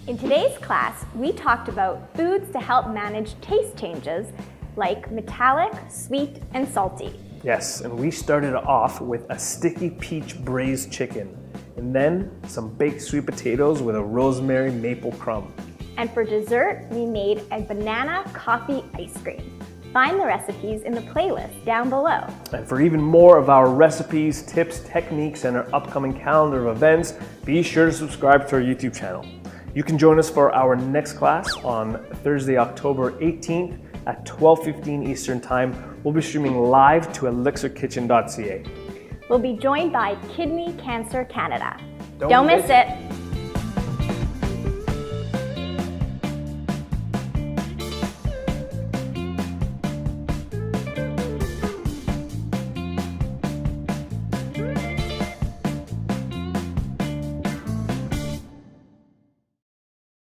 In today's class, we talked about foods to help manage taste changes like metallic, sweet, and salty. Yes, and we started off with a sticky peach braised chicken, and then some baked sweet potatoes with a rosemary maple crumb. And for dessert, we made a banana coffee ice cream. Find the recipes in the playlist down below. And for even more of our recipes, tips, techniques, and our upcoming calendar of events, be sure to subscribe to our YouTube channel. You can join us for our next class on Thursday, October 18th at 12:15 Eastern Time. We'll be streaming live to ELLICSRkitchen.ca. We'll be joined by Kidney Cancer Canada. Don't miss it.